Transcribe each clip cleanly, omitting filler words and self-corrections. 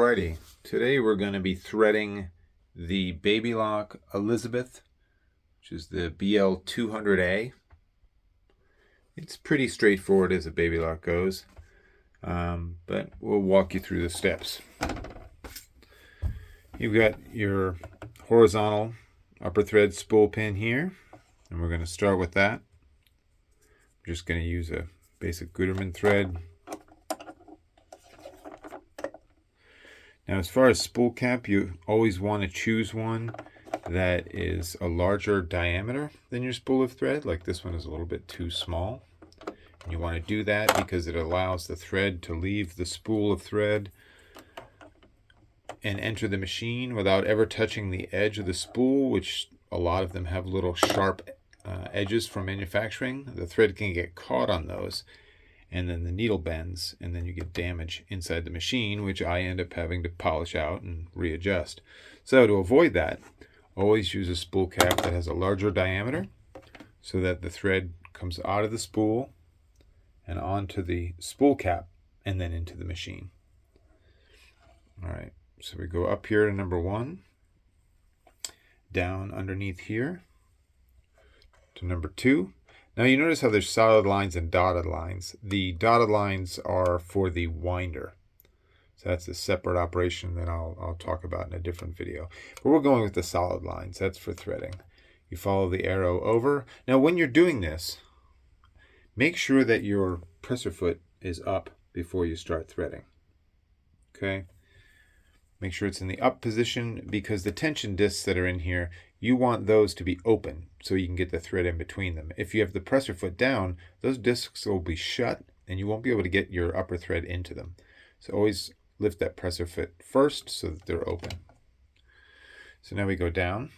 Alrighty, today we're going to be threading the Baby Lock Elizabeth, which is the BL200A. It's pretty straightforward as a baby lock goes, but we'll walk you through the steps. You've got your horizontal upper thread spool pin here, and we're going to start with that. I'm just going to use a basic Gutermann thread. Now, as far as spool cap, you always want to choose one that is a larger diameter than your spool of thread. Like this one is a little bit too small. And you want to do that because it allows the thread to leave the spool of thread and enter the machine without ever touching the edge of the spool, which a lot of them have little sharp edges from manufacturing. The thread can get caught on those, and then the needle bends, and then you get damage inside the machine, which I end up having to polish out and readjust. So to avoid that, always use a spool cap that has a larger diameter so that the thread comes out of the spool and onto the spool cap and then into the machine. All right, so we go up here to number 1, down underneath here to number 2. Now you notice how there's solid lines and dotted lines. The dotted lines are for the winder. So that's a separate operation that I'll talk about in a different video. But we're going with the solid lines. That's for threading. You follow the arrow over. Now when you're doing this, make sure that your presser foot is up before you start threading. Okay? Make sure it's in the up position, because the tension discs that are in here, you want those to be open so you can get the thread in between them. If you have the presser foot down, those discs will be shut and you won't be able to get your upper thread into them. So always lift that presser foot first so that they're open. So now we go down.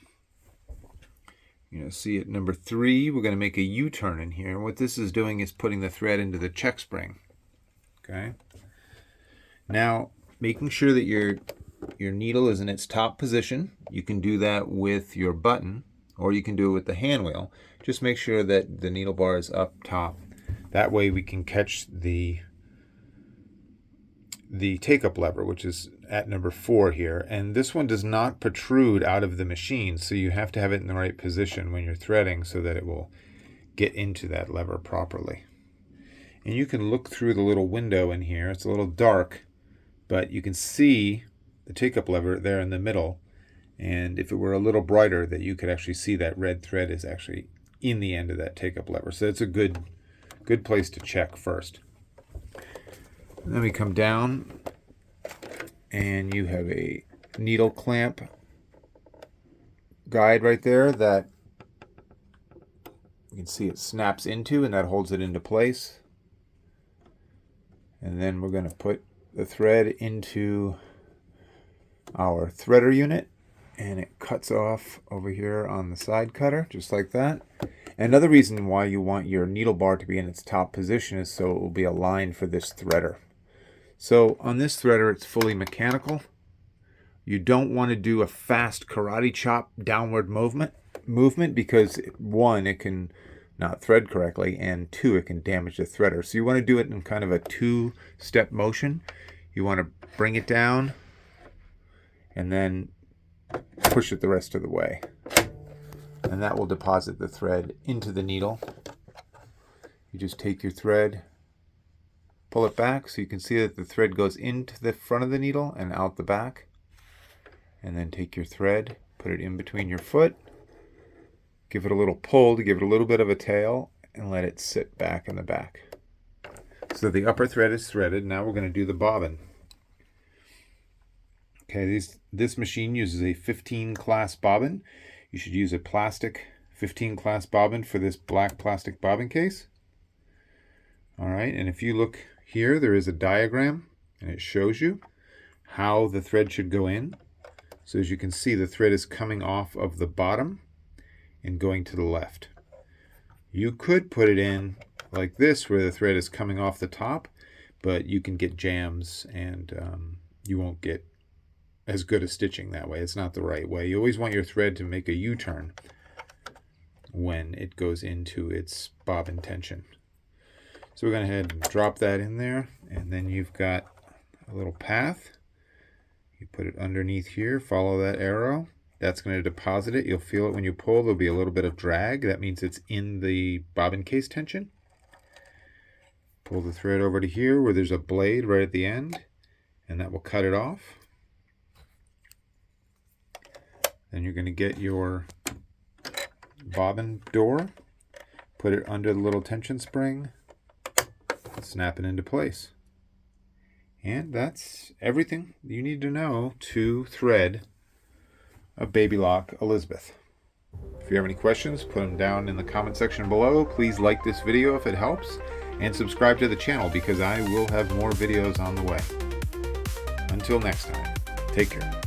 See at number 3, we're going to make a U-turn in here. And what this is doing is putting the thread into the check spring. Okay. Now, making sure that your needle is in its top position. You can do that with your button, or you can do it with the hand wheel. Just make sure that the needle bar is up top. That way we can catch the take-up lever, which is at number 4 here. And this one does not protrude out of the machine, so you have to have it in the right position when you're threading so that it will get into that lever properly. And you can look through the little window in here. It's a little dark, but you can see the take-up lever there in the middle, and if it were a little brighter, that you could actually see that red thread is actually in the end of that take-up lever. So it's a good place to check first. And then we come down, and you have a needle clamp guide right there that you can see it snaps into, and that holds it into place. And then we're going to put the thread into our threader unit, and it cuts off over here on the side cutter, just like that. Another reason why you want your needle bar to be in its top position is so it will be aligned for this threader. So on this threader, it's fully mechanical. You don't want to do a fast karate chop downward movement because 1, it can not thread correctly, and 2, it can damage the threader. So you want to do it in kind of a 2-step motion. You want to bring it down and then push it the rest of the way. And that will deposit the thread into the needle. You just take your thread, pull it back so you can see that the thread goes into the front of the needle and out the back. And then take your thread, put it in between your foot, give it a little pull to give it a little bit of a tail, and let it sit back in the back. So the upper thread is threaded. Now we're going to do the bobbin. Okay, this machine uses a 15 class bobbin. You should use a plastic 15 class bobbin for this black plastic bobbin case. All right, and if you look here, there is a diagram, and it shows you how the thread should go in. So as you can see, the thread is coming off of the bottom and going to the left. You could put it in like this, where the thread is coming off the top, but you can get jams, and you won't get as good a stitching that way. It's not the right way. You always want your thread to make a U-turn when it goes into its bobbin tension. So we're going to go ahead and drop that in there, and then you've got a little path. You can see that the thread is coming off of the bottom and going to the left. You could put it in like this, where the thread is coming off the top, but you can get jams, and you won't get as good a stitching that way. It's not the right way. You always want your thread to make a U-turn when it goes into its bobbin tension. So we're going to head and drop that in there, and then you've got a little path. You put it underneath here, follow that arrow. That's going to deposit it. You'll feel it when you pull. There'll be a little bit of drag. That means it's in the bobbin case tension. Pull the thread over to here where there's a blade right at the end, and that will cut it off. Then you're going to get your bobbin door, put it under the little tension spring, snap it into place. And that's everything you need to know to thread a baby lock Elizabeth. If you have any questions, put them down in the comment section below. Please like this video if it helps, and subscribe to the channel because I will have more videos on the way. Until next time, take care.